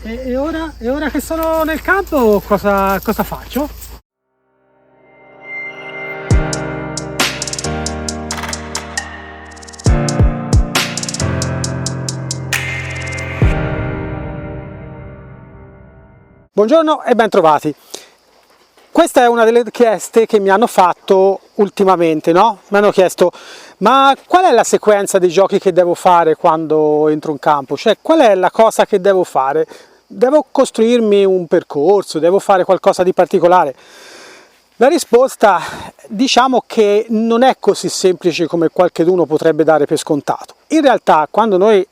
E ora che sono nel campo cosa faccio? Buongiorno e ben trovati. Questa è una delle richieste che mi hanno fatto ultimamente, no? Mi hanno chiesto: ma qual è la sequenza dei giochi che devo fare quando entro in campo? Cioè, qual è la cosa che devo fare? Devo costruirmi un percorso? Devo fare qualcosa di particolare? La risposta, diciamo che non è così semplice come qualcuno potrebbe dare per scontato. In realtà, quando noi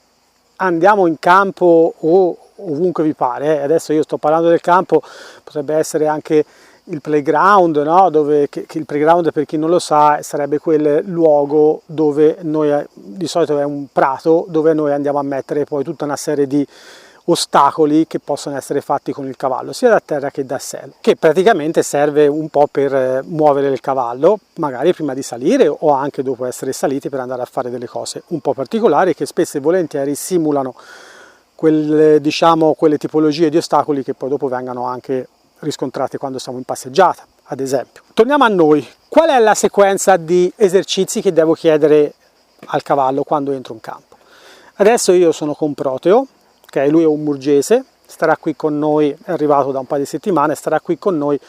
andiamo in campo o ovunque vi pare, adesso io sto parlando del campo, potrebbe essere anche il playground, no? Che il playground, per chi non lo sa, sarebbe quel luogo dove noi, di solito è un prato, dove noi andiamo a mettere poi tutta una serie di ostacoli che possono essere fatti con il cavallo, sia da terra che da cielo, che praticamente serve un po' per muovere il cavallo, magari prima di salire o anche dopo essere saliti, per andare a fare delle cose un po' particolari che spesso e volentieri simulano quelle tipologie di ostacoli che poi dopo vengano anche riscontrate quando siamo in passeggiata, ad esempio. Torniamo a noi. Qual è la sequenza di esercizi che devo chiedere al cavallo quando entro in campo? Adesso io sono con Proteo, okay, lui è un murgese, starà qui con noi, è arrivato da un paio di settimane, starà qui con noi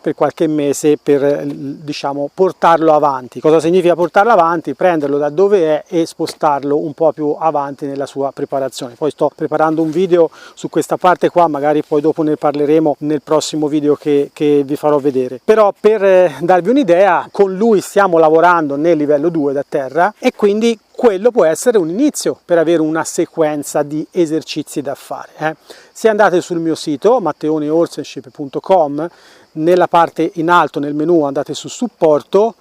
per qualche mese per, diciamo, portarlo avanti. Cosa significa portarlo avanti? Prenderlo da dove è e spostarlo un po' più avanti nella sua preparazione. Poi sto preparando un video su questa parte qua, magari poi dopo ne parleremo nel prossimo video che vi farò vedere. Però per darvi un'idea, con lui stiamo lavorando nel livello 2 da terra e quindi quello può essere un inizio per avere una sequenza di esercizi da fare. Se andate sul mio sito matteonehorsemanship.com, nella parte in alto nel menu andate su supporto,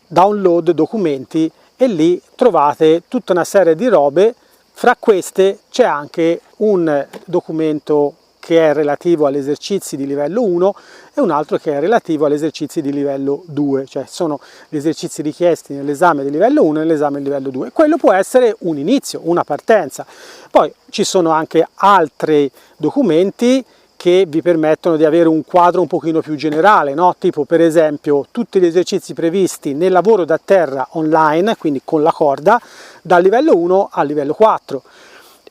download documenti e lì trovate tutta una serie di robe. Fra queste c'è anche un documento che è relativo agli esercizi di livello 1 e un altro che è relativo agli esercizi di livello 2, cioè sono gli esercizi richiesti nell'esame di livello 1 e nell'esame di livello 2. Quello può essere un inizio, una partenza. Poi ci sono anche altri documenti che vi permettono di avere un quadro un pochino più generale, no? Tipo per esempio tutti gli esercizi previsti nel lavoro da terra online, quindi con la corda, dal livello 1 al livello 4.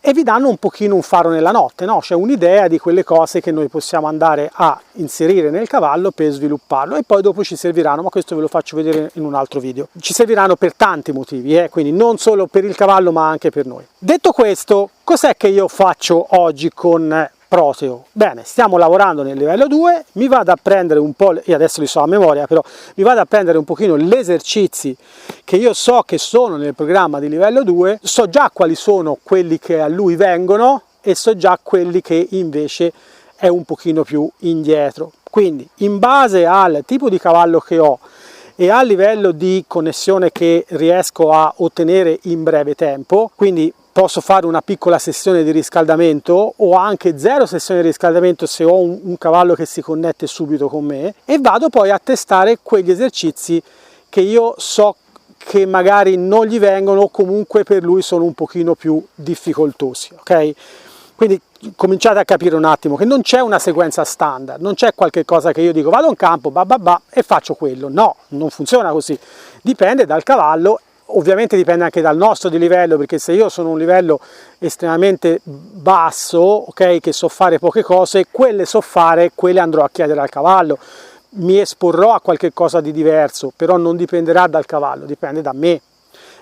E vi danno un pochino un faro nella notte, no? C'è un'idea di quelle cose che noi possiamo andare a inserire nel cavallo per svilupparlo e poi dopo ci serviranno, ma questo ve lo faccio vedere in un altro video. Ci serviranno per tanti motivi, quindi non solo per il cavallo ma anche per noi. Detto questo, cos'è che io faccio oggi con Proteo? Bene, stiamo lavorando nel livello 2, mi vado a prendere un po', io adesso li so a memoria, però mi vado a prendere un pochino gli esercizi che io so che sono nel programma di livello 2, so già quali sono quelli che a lui vengono e so già quelli che invece è un pochino più indietro. Quindi in base al tipo di cavallo che ho e al livello di connessione che riesco a ottenere in breve tempo, quindi posso fare una piccola sessione di riscaldamento o anche 0 sessioni di riscaldamento se ho un cavallo che si connette subito con me, e vado poi a testare quegli esercizi che io so che magari non gli vengono o comunque per lui sono un pochino più difficoltosi, ok? Quindi cominciate a capire un attimo che non c'è una sequenza standard, non c'è qualche cosa che io dico vado in campo e faccio quello. No, non funziona così, dipende dal cavallo. Ovviamente dipende anche dal nostro di livello, perché se io sono un livello estremamente basso, ok, che so fare poche cose, quelle so fare, quelle andrò a chiedere al cavallo, mi esporrò a qualche cosa di diverso, però non dipenderà dal cavallo, dipende da me.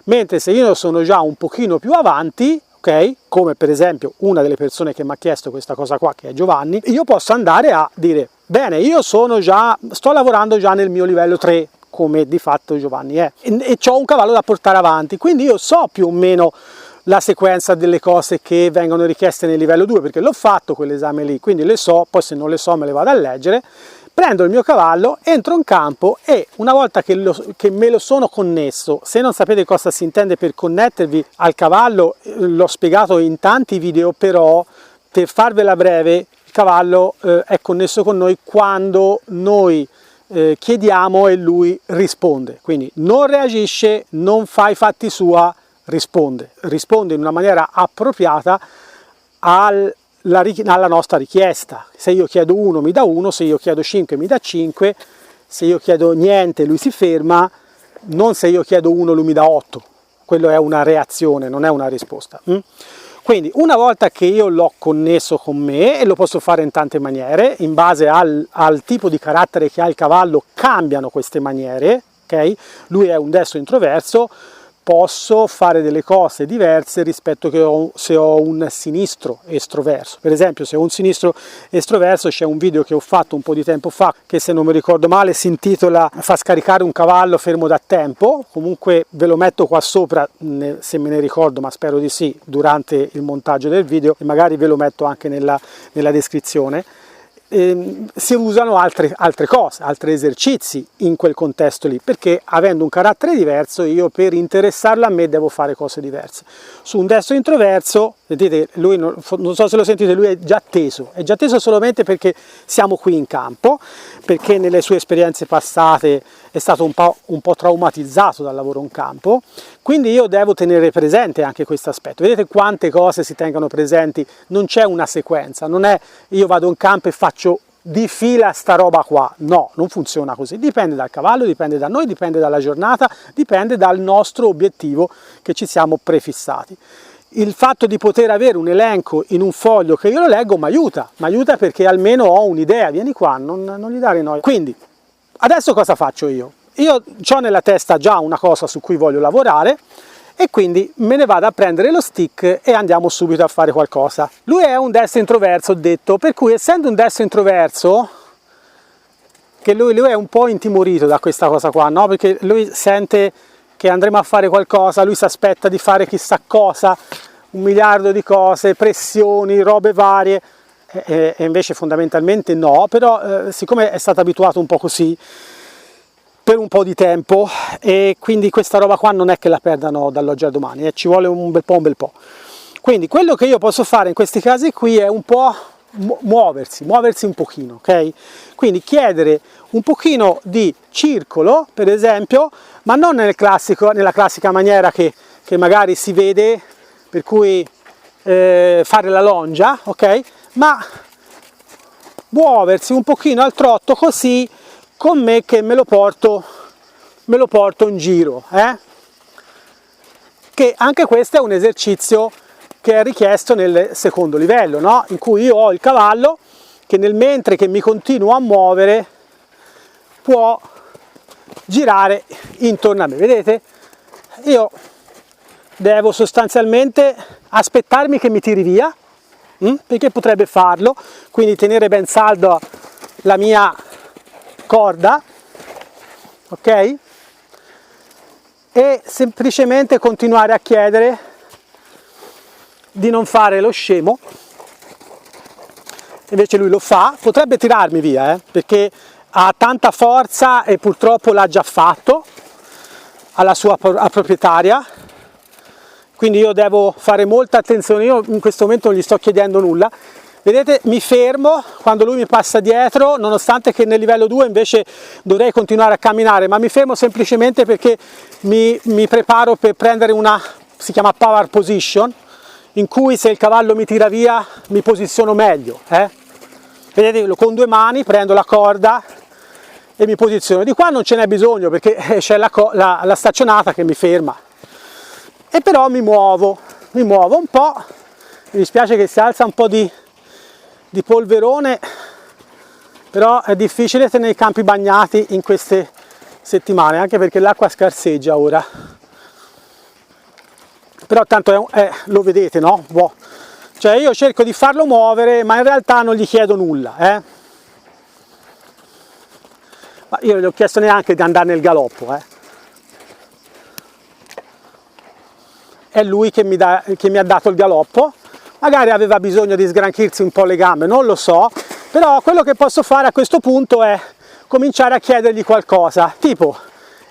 Mentre se io sono già un pochino più avanti, ok, come per esempio una delle persone che mi ha chiesto questa cosa qua, che è Giovanni, io posso andare a dire, bene, io sto lavorando già nel mio livello 3, come di fatto Giovanni è, e ho un cavallo da portare avanti, quindi io so più o meno la sequenza delle cose che vengono richieste nel livello 2, perché l'ho fatto quell'esame lì, quindi le so, poi se non le so me le vado a leggere, prendo il mio cavallo, entro in campo e una volta che me lo sono connesso, se non sapete cosa si intende per connettervi al cavallo, l'ho spiegato in tanti video, però per farvela breve, il cavallo è connesso con noi quando noi chiediamo e lui risponde, quindi non reagisce, non fa i fatti sua, risponde in una maniera appropriata al alla nostra richiesta. Se io chiedo 1 mi dà 1, se io chiedo 5 mi dà 5, se io chiedo niente lui si ferma, non se io chiedo 1 lui mi dà 8. Quello è una reazione, non è una risposta. Quindi una volta che io l'ho connesso con me, e lo posso fare in tante maniere, in base al tipo di carattere che ha il cavallo cambiano queste maniere, ok? Lui è un destro introverso, posso fare delle cose diverse rispetto che se ho un sinistro estroverso. Per esempio, se ho un sinistro estroverso, c'è un video che ho fatto un po' di tempo fa che, se non mi ricordo male, si intitola "Fa scaricare un cavallo fermo da tempo". Comunque ve lo metto qua sopra, se me ne ricordo, ma spero di sì, durante il montaggio del video, e magari ve lo metto anche nella descrizione. Si usano altre cose, altri esercizi in quel contesto lì, perché avendo un carattere diverso io, per interessarlo a me, devo fare cose diverse. Su un destro introverso, vedete, lui non so se lo sentite, lui è già teso solamente perché siamo qui in campo, perché nelle sue esperienze passate è stato un po' traumatizzato dal lavoro in campo, quindi io devo tenere presente anche questo aspetto. Vedete quante cose si tengono presenti, non c'è una sequenza, non è io vado in campo e faccio di fila sta roba qua, no, non funziona così, dipende dal cavallo, dipende da noi, dipende dalla giornata, dipende dal nostro obiettivo che ci siamo prefissati. Il fatto di poter avere un elenco in un foglio che io lo leggo mi aiuta perché almeno ho un'idea, vieni qua, non gli dare noia. Quindi, adesso cosa faccio io? Io ho nella testa già una cosa su cui voglio lavorare, e quindi me ne vado a prendere lo stick e andiamo subito a fare qualcosa. Lui è un destro introverso, ho detto, per cui, essendo un destro introverso, che lui è un po' intimorito da questa cosa qua, no? Perché lui sente che andremo a fare qualcosa, lui si aspetta di fare chissà cosa, 1 miliardo di cose, pressioni, robe varie, e invece fondamentalmente no, però siccome è stato abituato un po' così per un po' di tempo, e quindi questa roba qua non è che la perdano dall'oggi al domani, ci vuole un bel po'. Quindi quello che io posso fare in questi casi qui è un po' muoversi un pochino, ok? Quindi chiedere un pochino di circolo, per esempio, ma non nella classica maniera che magari si vede, per cui fare la longia, ok? Ma muoversi un pochino al trotto, così, con me che me lo porto in giro, che anche questo è un esercizio che è richiesto nel secondo livello, no? In cui io ho il cavallo che mentre che mi continuo a muovere può girare intorno a me. Vedete? Io devo sostanzialmente aspettarmi che mi tiri via, perché potrebbe farlo, quindi tenere ben salda la mia corda, ok? E semplicemente continuare a chiedere di non fare lo scemo. Invece lui lo fa, potrebbe tirarmi via, perché ha tanta forza e purtroppo l'ha già fatto alla sua proprietaria, quindi io devo fare molta attenzione. Io in questo momento non gli sto chiedendo nulla. Vedete, mi fermo quando lui mi passa dietro, nonostante che nel livello 2 invece dovrei continuare a camminare, ma mi fermo semplicemente perché mi preparo per prendere si chiama power position, in cui se il cavallo mi tira via mi posiziono meglio. Vedete, con 2 mani prendo la corda e mi posiziono. Di qua non ce n'è bisogno perché c'è la staccionata che mi ferma. E però mi muovo un po', mi dispiace che si alza un po' di polverone, però è difficile tenere i campi bagnati in queste settimane, anche perché l'acqua scarseggia ora. Però tanto lo vedete, no? Boh. Cioè io cerco di farlo muovere, ma in realtà non gli chiedo nulla, Ma io non gli ho chiesto neanche di andare nel galoppo, È lui che mi ha dato il galoppo. Magari aveva bisogno di sgranchirsi un po' le gambe, non lo so, però quello che posso fare a questo punto è cominciare a chiedergli qualcosa, tipo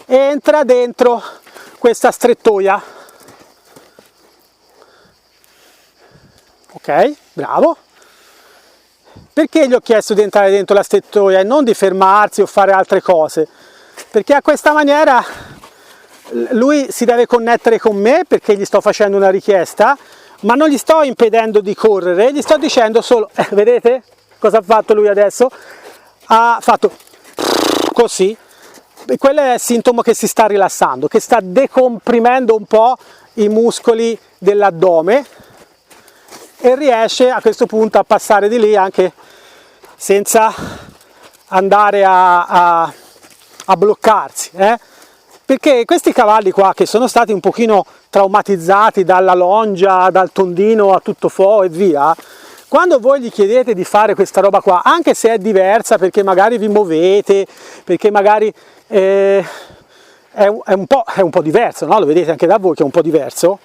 entra dentro questa strettoia. Ok, bravo. Perché gli ho chiesto di entrare dentro la strettoia e non di fermarsi o fare altre cose? Perché a questa maniera lui si deve connettere con me, perché gli sto facendo una richiesta, ma non gli sto impedendo di correre, gli sto dicendo solo, vedete cosa ha fatto lui adesso? Ha fatto così, e quello è il sintomo che si sta rilassando, che sta decomprimendo un po' i muscoli dell'addome e riesce a questo punto a passare di lì anche senza andare a bloccarsi, perché questi cavalli qua che sono stati un pochino traumatizzati dalla longia, dal tondino a tutto fo e via, quando voi gli chiedete di fare questa roba qua, anche se è diversa perché magari vi muovete, perché magari è un po' diverso, no? Lo vedete anche da voi che è un po' diverso,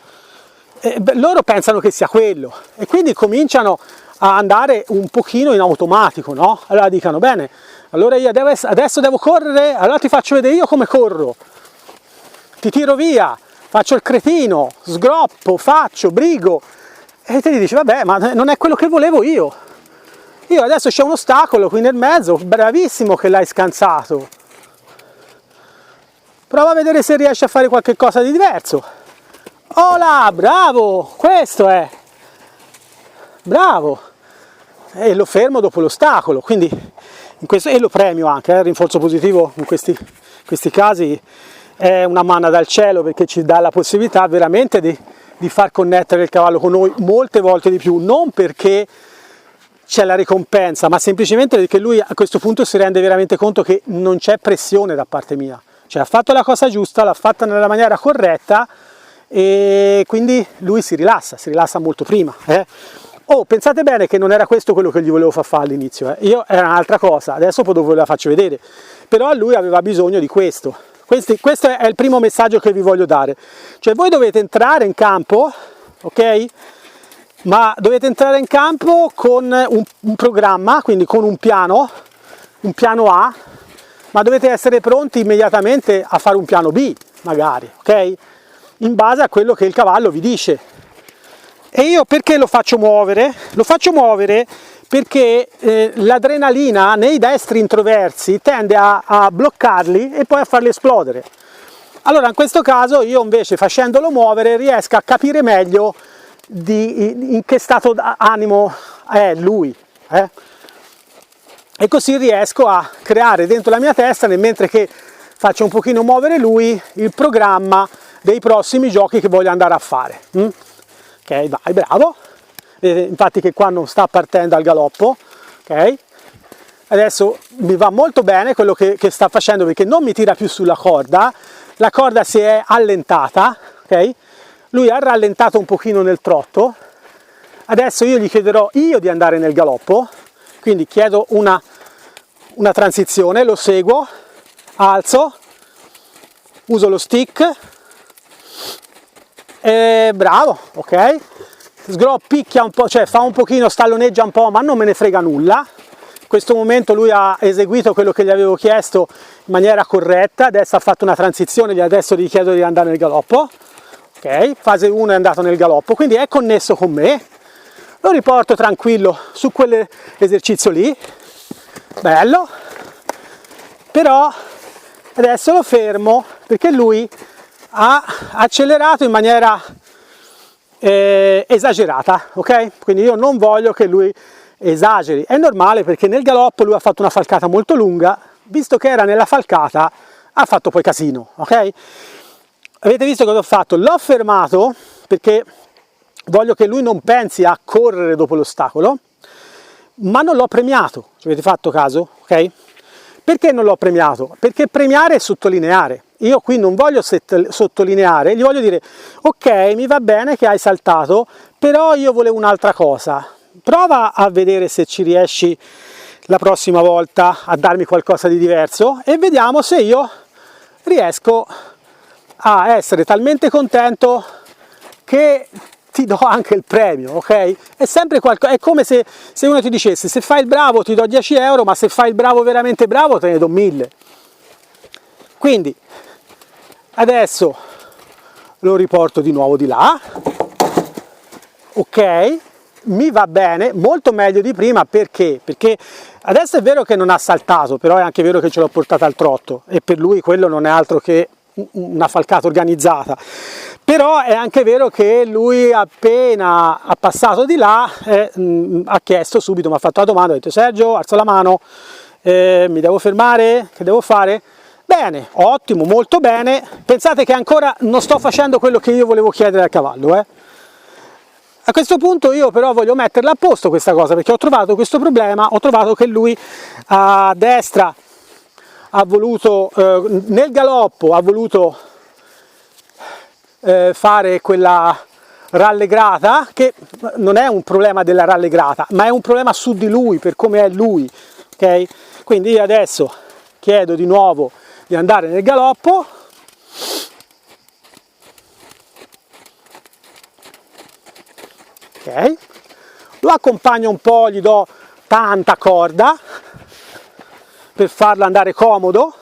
loro pensano che sia quello e quindi cominciano a andare un pochino in automatico, no? Allora dicono, bene, allora io adesso devo correre, allora ti faccio vedere io come corro, ti tiro via, faccio il cretino, sgroppo, faccio, brigo, e te gli dici, vabbè, ma non è quello che volevo io adesso c'è un ostacolo qui nel mezzo, bravissimo che l'hai scansato, prova a vedere se riesci a fare qualche cosa di diverso, oh là, bravo, questo è, bravo, e lo fermo dopo l'ostacolo, quindi e lo premio anche, il rinforzo positivo in questi casi è una manna dal cielo, perché ci dà la possibilità veramente di far connettere il cavallo con noi molte volte di più, non perché c'è la ricompensa, ma semplicemente perché lui a questo punto si rende veramente conto che non c'è pressione da parte mia, cioè ha fatto la cosa giusta, l'ha fatta nella maniera corretta e quindi lui si rilassa molto prima. Oh, pensate bene che non era questo quello che gli volevo far fare all'inizio, io era un'altra cosa, adesso poi dopo ve la faccio vedere, però lui aveva bisogno di questo. Questo è il primo messaggio che vi voglio dare, cioè voi dovete entrare in campo, ok? Ma dovete entrare in campo con un programma, quindi con un piano A, ma dovete essere pronti immediatamente a fare un piano B, magari, ok? In base a quello che il cavallo vi dice. E io perché lo faccio muovere? Lo faccio muovere perché l'adrenalina nei destri introversi tende a bloccarli e poi a farli esplodere. Allora in questo caso io invece facendolo muovere riesco a capire meglio in che stato d'animo è lui. E così riesco a creare dentro la mia testa, mentre che faccio un pochino muovere lui, il programma dei prossimi giochi che voglio andare a fare. Ok, vai, bravo. Vedete infatti che qua non sta partendo al galoppo, ok? Adesso mi va molto bene quello che sta facendo, perché non mi tira più sulla corda, la corda si è allentata, ok? Lui ha rallentato un pochino nel trotto, adesso io gli chiederò io di andare nel galoppo, quindi chiedo una transizione, lo seguo, alzo, uso lo stick, e bravo, ok? Picchia un po', cioè fa un pochino, stalloneggia un po', ma non me ne frega nulla. In questo momento lui ha eseguito quello che gli avevo chiesto in maniera corretta, adesso ha fatto una transizione, adesso gli chiedo di andare nel galoppo. Ok, fase 1 è andato nel galoppo, quindi è connesso con me. Lo riporto tranquillo su quell'esercizio lì, bello, però adesso lo fermo perché lui ha accelerato in maniera esagerata, ok? Quindi io non voglio che lui esageri, è normale perché nel galoppo lui ha fatto una falcata molto lunga, visto che era nella falcata ha fatto poi casino, ok? Avete visto cosa ho fatto? L'ho fermato perché voglio che lui non pensi a correre dopo l'ostacolo, ma non l'ho premiato, ci avete fatto caso, ok? Perché non l'ho premiato? Perché premiare è sottolineare. Io qui non voglio sottolineare, gli voglio dire, ok, mi va bene che hai saltato, però io volevo un'altra cosa. Prova a vedere se ci riesci la prossima volta a darmi qualcosa di diverso e vediamo se io riesco a essere talmente contento che ti do anche il premio, ok? È sempre qualcosa, è come se uno ti dicesse, se fai il bravo ti do 10 euro, ma se fai il bravo veramente bravo te ne do 1000. Quindi adesso lo riporto di nuovo di là, ok, mi va bene, molto meglio di prima, perché? Perché adesso è vero che non ha saltato, però è anche vero che ce l'ho portata al trotto e per lui quello non è altro che una falcata organizzata, Però è anche vero che lui appena ha passato di là ha chiesto subito, mi ha fatto la domanda, ha detto Sergio, alzo la mano, mi devo fermare? Che devo fare? Bene, ottimo, molto bene. Pensate che ancora non sto facendo quello che io volevo chiedere al cavallo. A questo punto io però voglio metterla a posto questa cosa, perché ho trovato questo problema, ho trovato che lui a destra ha voluto, nel galoppo ha voluto fare quella rallegrata, che non è un problema della rallegrata, ma è un problema su di lui, per come è lui, ok? Quindi io adesso chiedo di nuovo di andare nel galoppo, ok? Lo accompagno un po', gli do tanta corda per farlo andare comodo,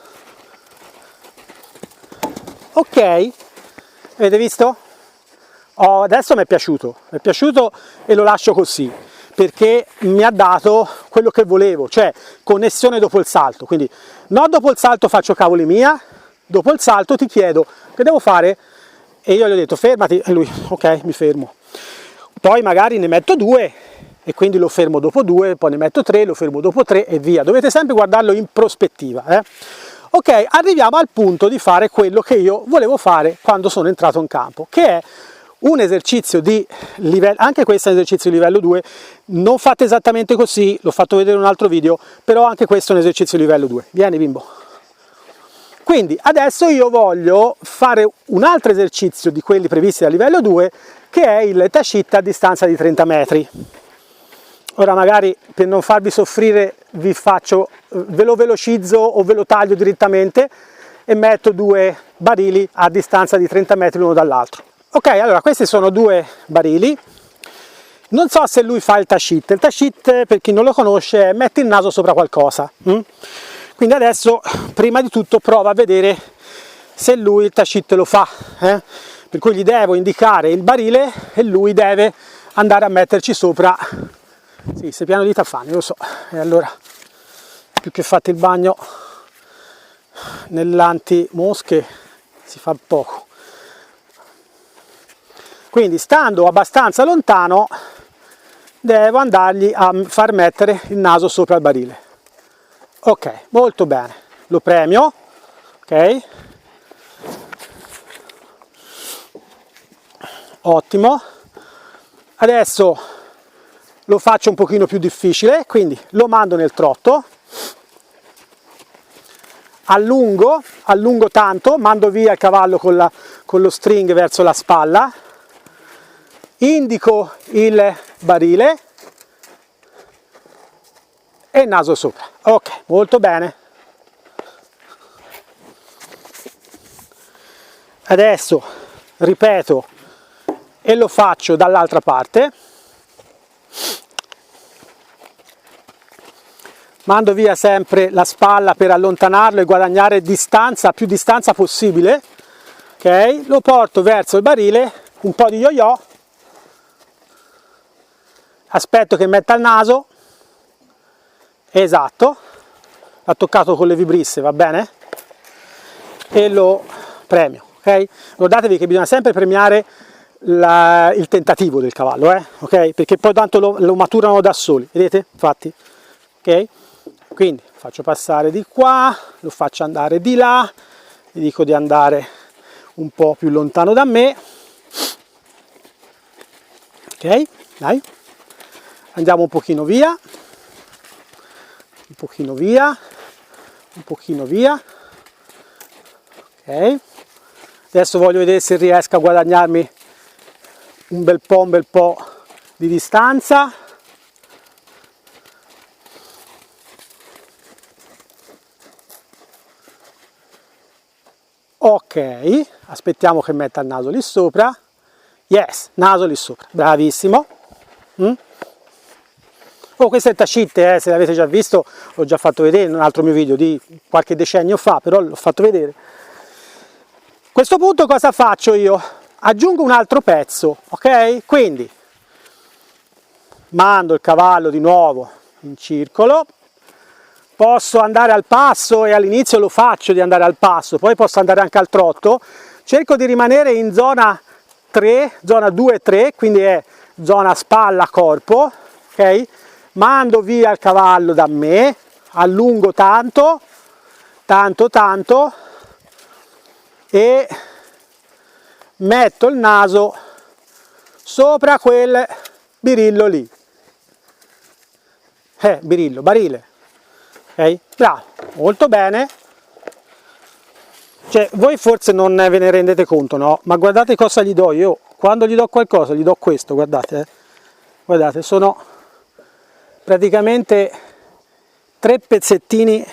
ok? Avete visto? Adesso mi è piaciuto e lo lascio così, perché mi ha dato quello che volevo, cioè connessione dopo il salto. Quindi no, dopo il salto faccio cavoli mia, dopo il salto ti chiedo che devo fare e io gli ho detto fermati e lui ok, mi fermo. Poi magari ne metto 2 e quindi lo fermo dopo 2, poi ne metto 3, lo fermo dopo 3 e via. Dovete sempre guardarlo in prospettiva. Ok, arriviamo al punto di fare quello che io volevo fare quando sono entrato in campo, che è un esercizio di livello, anche questo è un esercizio di livello 2, non fate esattamente così, l'ho fatto vedere in un altro video, però anche questo è un esercizio di livello 2. Vieni bimbo. Quindi adesso io voglio fare un altro esercizio di quelli previsti a livello 2, che è il tacita a distanza di 30 metri. Ora magari per non farvi soffrire ve lo velocizzo o ve lo taglio direttamente e metto 2 barili a distanza di 30 metri l'uno dall'altro. Ok, allora questi sono 2 barili. Non so se lui fa il tacit. Il tacit, per chi non lo conosce, è metti il naso sopra qualcosa. Quindi adesso, prima di tutto, prova a vedere se lui il tacit lo fa. Per cui gli devo indicare il barile e lui deve andare a metterci sopra. Sì, sei pieno di tafani, lo so. E allora, più che fate il bagno nell'anti-mosche, si fa poco. Quindi, stando abbastanza lontano, devo andargli a far mettere il naso sopra il barile. Ok, molto bene. Lo premio. Ok. Ottimo. Adesso lo faccio un pochino più difficile, quindi lo mando nel trotto, allungo tanto, mando via il cavallo con lo string verso la spalla, indico il barile e il naso sopra. Ok, molto bene. Adesso ripeto e lo faccio dall'altra parte. Mando via sempre la spalla per allontanarlo e guadagnare distanza, più distanza possibile. Ok, lo porto verso il barile, un po' di yo-yo, aspetto che metta il naso, esatto, l'ha toccato con le vibrisse, va bene? E lo premio, ok? Ricordatevi che bisogna sempre premiare il tentativo del cavallo, ok? Perché poi tanto lo maturano da soli, vedete? Infatti, ok? Quindi faccio passare di qua, lo faccio andare di là, gli dico di andare un po' più lontano da me, ok? Dai, andiamo un pochino via, un pochino via, un pochino via, ok? Adesso voglio vedere se riesco a guadagnarmi un bel po' di distanza. Ok, aspettiamo che metta il naso lì sopra. Yes, naso lì sopra, bravissimo. Oh, questo è il tacit, se l'avete già visto, l'ho già fatto vedere in un altro mio video di qualche decennio fa, però l'ho fatto vedere. A questo punto cosa faccio io? Aggiungo un altro pezzo, ok? Quindi mando il cavallo di nuovo in circolo. Posso andare al passo e all'inizio lo faccio di andare al passo, poi posso andare anche al trotto. Cerco di rimanere in zona 3, zona 2 e 3, quindi è zona spalla corpo, ok? Mando via il cavallo da me, allungo tanto, tanto, tanto e metto il naso sopra quel birillo lì. Barile. Ok? Bravo, molto bene. Cioè, voi forse non ve ne rendete conto, no? Ma guardate cosa gli do io. Quando gli do qualcosa, gli do questo, guardate. Guardate, sono praticamente 3 pezzettini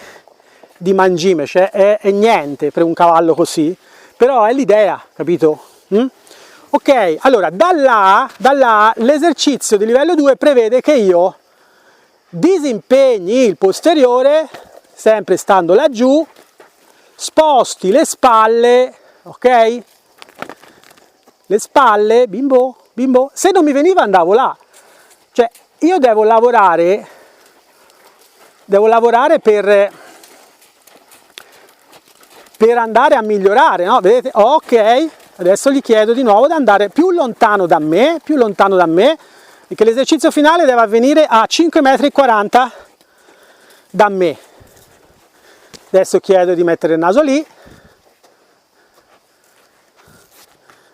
di mangime, cioè è niente per un cavallo così, però è l'idea, capito? Ok, allora da là l'esercizio di livello 2 prevede che io disimpegni il posteriore, sempre stando laggiù, sposti le spalle, ok? Le spalle, bimbo, bimbo, se non mi veniva andavo là, cioè io devo lavorare per andare a migliorare, no? Vedete? Ok, adesso gli chiedo di nuovo di andare più lontano da me, perché l'esercizio finale deve avvenire a 5,40 m da me. Adesso chiedo di mettere il naso lì,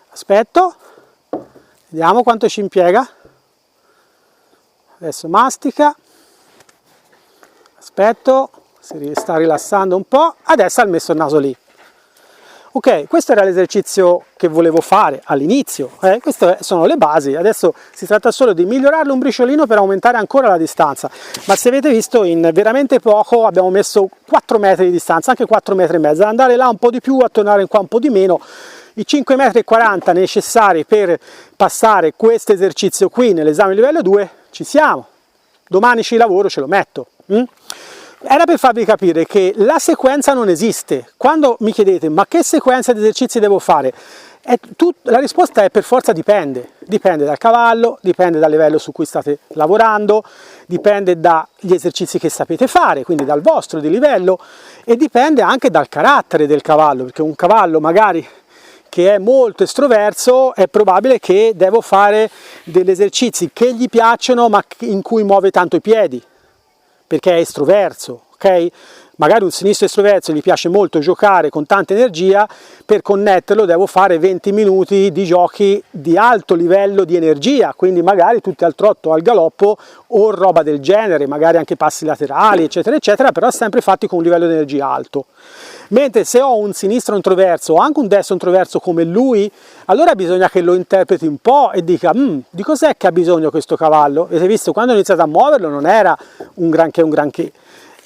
aspetto, vediamo quanto ci impiega, adesso mastica, aspetto, si sta rilassando un po', adesso ha messo il naso lì. Ok, questo era l'esercizio che volevo fare all'inizio, queste sono le basi, adesso si tratta solo di migliorarlo un briciolino per aumentare ancora la distanza, ma se avete visto in veramente poco abbiamo messo 4 metri di distanza, anche 4 metri e mezzo, andare là un po' di più, a tornare qua un po' di meno, i 5,40 m necessari per passare questo esercizio qui nell'esame livello 2 ci siamo, domani ci lavoro, ce lo metto. Era per farvi capire che la sequenza non esiste. Quando mi chiedete ma che sequenza di esercizi devo fare, la risposta è per forza dipende. Dipende dal cavallo, dipende dal livello su cui state lavorando, dipende dagli esercizi che sapete fare, quindi dal vostro di livello, e dipende anche dal carattere del cavallo, perché un cavallo magari che è molto estroverso è probabile che devo fare degli esercizi che gli piacciono ma in cui muove tanto i piedi, perché è estroverso, ok? Magari un sinistro estroverso gli piace molto giocare con tanta energia, per connetterlo devo fare 20 minuti di giochi di alto livello di energia, quindi magari tutti al trotto, al galoppo o roba del genere, magari anche passi laterali, eccetera, eccetera, però sempre fatti con un livello di energia alto. Mentre se ho un sinistro introverso o anche un destro introverso come lui, allora bisogna che lo interpreti un po' e dica di cos'è che ha bisogno questo cavallo? Avete visto, quando ho iniziato a muoverlo non era un granché.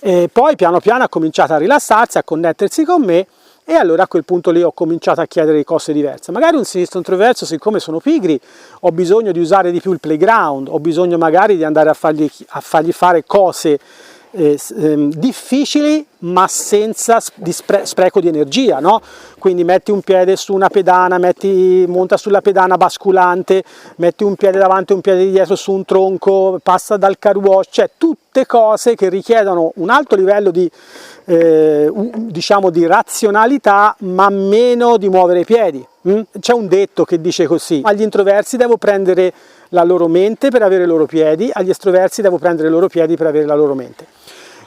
E poi piano piano ha cominciato a rilassarsi, a connettersi con me, e allora a quel punto lì ho cominciato a chiedere cose diverse. Magari un sinistro introverso, siccome sono pigri, ho bisogno di usare di più il playground, ho bisogno magari di andare a fargli fare cose difficili ma senza spreco di energia, no? Quindi metti un piede su una pedana, monta sulla pedana basculante, metti un piede davanti e un piede dietro su un tronco, passa dal car wash, cioè tutte cose che richiedono un alto livello di diciamo di razionalità ma meno di muovere i piedi. C'è un detto che dice così: agli introversi devo prendere la loro mente per avere i loro piedi, agli estroversi devo prendere i loro piedi per avere la loro mente.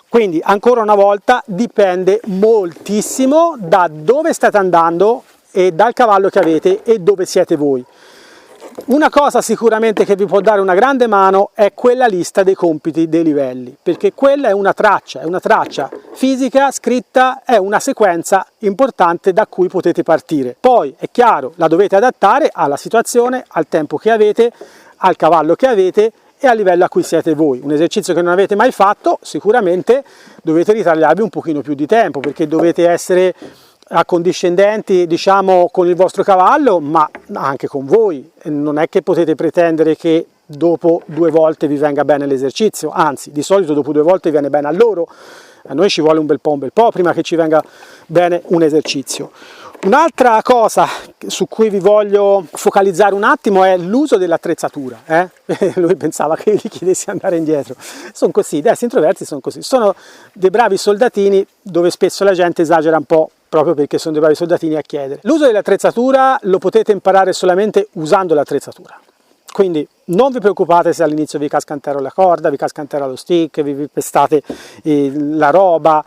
Quindi ancora una volta dipende moltissimo da dove state andando e dal cavallo che avete e dove siete voi. Una cosa sicuramente che vi può dare una grande mano è quella lista dei compiti dei livelli, perché quella è una traccia fisica scritta, è una sequenza importante da cui potete partire. Poi è chiaro, la dovete adattare alla situazione, al tempo che avete, al cavallo che avete e al livello a cui siete voi. Un esercizio che non avete mai fatto, sicuramente dovete ritagliarvi un pochino più di tempo, perché dovete essere accondiscendenti, diciamo, con il vostro cavallo, ma anche con voi. Non è che potete pretendere che dopo 2 volte vi venga bene l'esercizio, anzi, di solito dopo 2 volte viene bene a loro. A noi ci vuole un bel po' prima che ci venga bene un esercizio. Un'altra cosa su cui vi voglio focalizzare un attimo è l'uso dell'attrezzatura. Lui pensava che gli chiedessi di andare indietro. Sono così, i destri introversi sono così. Sono dei bravi soldatini dove spesso la gente esagera un po' proprio perché sono dei bravi soldatini a chiedere. L'uso dell'attrezzatura lo potete imparare solamente usando l'attrezzatura. Quindi non vi preoccupate se all'inizio vi casca in terra la corda, vi casca in terra lo stick, vi pestate la roba,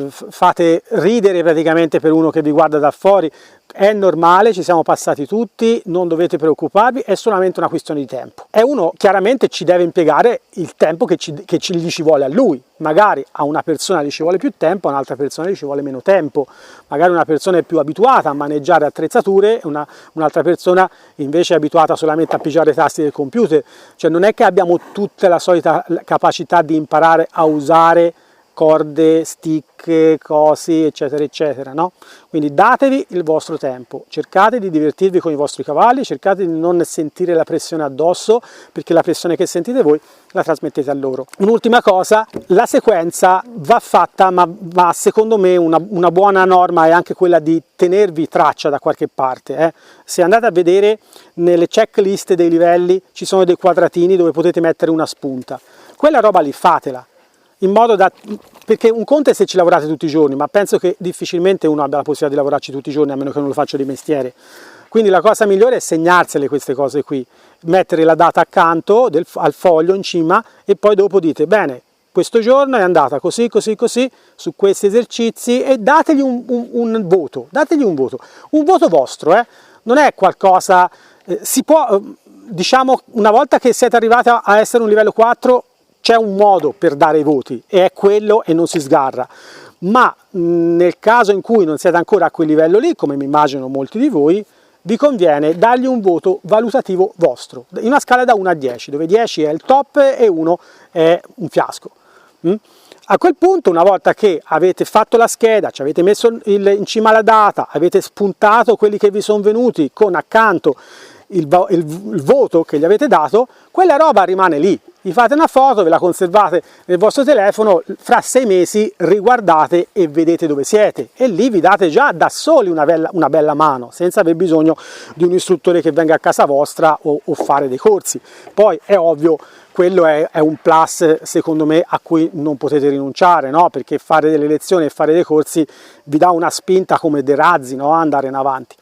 fate ridere praticamente per uno che vi guarda da fuori. È normale, ci siamo passati tutti, non dovete preoccuparvi, è solamente una questione di tempo. E uno chiaramente ci deve impiegare il tempo che gli ci vuole a lui. Magari a una persona gli ci vuole più tempo, a un'altra persona gli ci vuole meno tempo. Magari una persona è più abituata a maneggiare attrezzature, un'altra persona invece è abituata solamente a pigiare i tasti del computer. Cioè non è che abbiamo tutta la solita capacità di imparare a usare corde, stick, cosi, eccetera, eccetera, no? Quindi datevi il vostro tempo, cercate di divertirvi con i vostri cavalli, cercate di non sentire la pressione addosso, perché la pressione che sentite voi la trasmettete a loro. Un'ultima cosa, la sequenza va fatta, ma secondo me una buona norma è anche quella di tenervi traccia da qualche parte. Se andate a vedere nelle checklist dei livelli ci sono dei quadratini dove potete mettere una spunta, quella roba lì fatela. In modo da, perché un conto è se ci lavorate tutti i giorni, ma penso che difficilmente uno abbia la possibilità di lavorarci tutti i giorni, a meno che non lo faccia di mestiere. Quindi la cosa migliore è segnarsele queste cose qui, mettere la data accanto al foglio in cima e poi dopo dite, bene, questo giorno è andata così, così, così, su questi esercizi, e dategli un voto, un voto vostro, non è qualcosa, si può, diciamo, una volta che siete arrivati a essere un livello 4, c'è un modo per dare i voti e è quello e non si sgarra, ma nel caso in cui non siete ancora a quel livello lì, come mi immagino molti di voi, vi conviene dargli un voto valutativo vostro, in una scala da 1 a 10, dove 10 è il top e 1 è un fiasco. A quel punto, una volta che avete fatto la scheda, ci avete messo in cima la data, avete spuntato quelli che vi sono venuti con accanto il voto che gli avete dato, quella roba rimane lì. Vi fate una foto, ve la conservate nel vostro telefono, fra 6 mesi riguardate e vedete dove siete e lì vi date già da soli una bella mano, senza aver bisogno di un istruttore che venga a casa vostra o fare dei corsi. Poi è ovvio, quello è un plus secondo me a cui non potete rinunciare, no? Perché fare delle lezioni e fare dei corsi vi dà una spinta come dei razzi, no? Andare in avanti.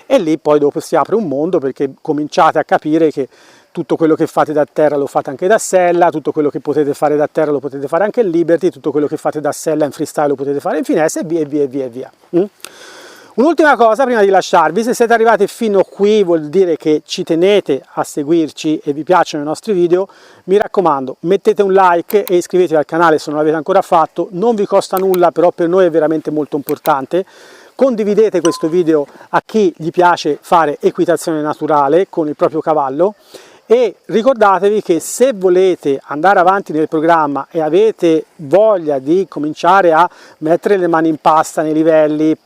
E lì poi dopo si apre un mondo, perché cominciate a capire che tutto quello che fate da terra lo fate anche da sella, tutto quello che potete fare da terra lo potete fare anche in Liberty, tutto quello che fate da sella in freestyle lo potete fare in finesse, e via e via e via e via. Un'ultima cosa prima di lasciarvi: se siete arrivati fino qui vuol dire che ci tenete a seguirci e vi piacciono i nostri video. Mi raccomando, mettete un like e iscrivetevi al canale se non l'avete ancora fatto, non vi costa nulla, però per noi è veramente molto importante. Condividete questo video a chi gli piace fare equitazione naturale con il proprio cavallo e ricordatevi che se volete andare avanti nel programma e avete voglia di cominciare a mettere le mani in pasta nei livelli,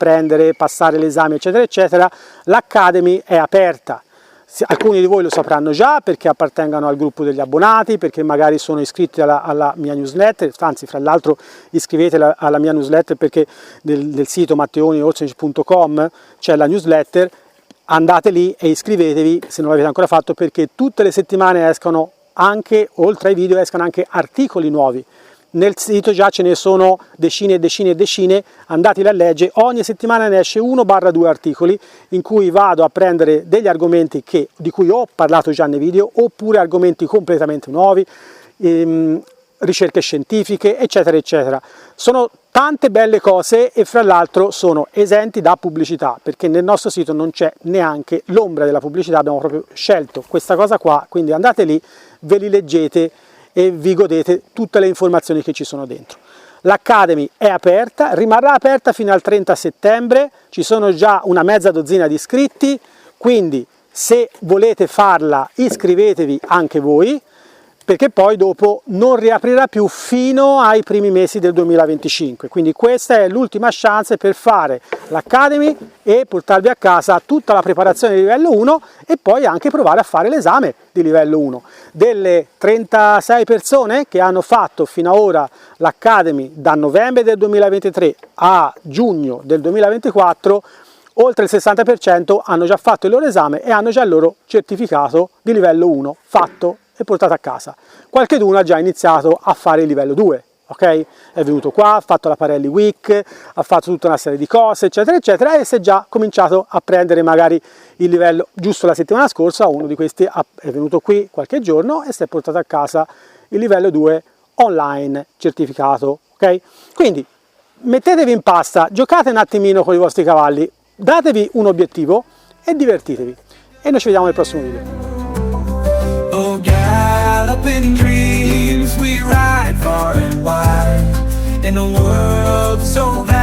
passare l'esame eccetera eccetera, l'Academy è aperta. Alcuni di voi lo sapranno già perché appartengono al gruppo degli abbonati, perché magari sono iscritti alla mia newsletter, anzi fra l'altro iscrivetevi alla mia newsletter, perché nel sito matteoniolsenic.com c'è la newsletter, andate lì e iscrivetevi se non l'avete ancora fatto, perché tutte le settimane escono anche, oltre ai video, escono anche articoli nuovi. Nel sito già ce ne sono decine e decine e decine, andateli a leggere, ogni settimana ne esce 1-2 articoli in cui vado a prendere degli argomenti di cui ho parlato già nei video, oppure argomenti completamente nuovi, ricerche scientifiche, eccetera, eccetera. Sono tante belle cose e fra l'altro sono esenti da pubblicità, perché nel nostro sito non c'è neanche l'ombra della pubblicità, abbiamo proprio scelto questa cosa qua, quindi andate lì, ve li leggete e vi godete tutte le informazioni che ci sono dentro. L'Academy è aperta, rimarrà aperta fino al 30 settembre, ci sono già una mezza dozzina di iscritti, quindi se volete farla iscrivetevi anche voi, perché poi dopo non riaprirà più fino ai primi mesi del 2025. Quindi questa è l'ultima chance per fare l'Academy e portarvi a casa tutta la preparazione di livello 1 e poi anche provare a fare l'esame di livello 1. Delle 36 persone che hanno fatto fino ad ora l'Academy da novembre del 2023 a giugno del 2024, oltre il 60% hanno già fatto il loro esame e hanno già il loro certificato di livello 1 fatto e portato a casa. Qualcheduno ha già iniziato a fare il livello 2, ok? È venuto qua, ha fatto la Parelli Week, ha fatto tutta una serie di cose, eccetera, eccetera, e si è già cominciato a prendere magari il livello, giusto la settimana scorsa, uno di questi è venuto qui qualche giorno e si è portato a casa il livello 2 online certificato, ok? Quindi mettetevi in pasta, giocate un attimino con i vostri cavalli, datevi un obiettivo e divertitevi. E noi ci vediamo nel prossimo video. Oh, galloping dreams, we ride far and wide in a world so vast.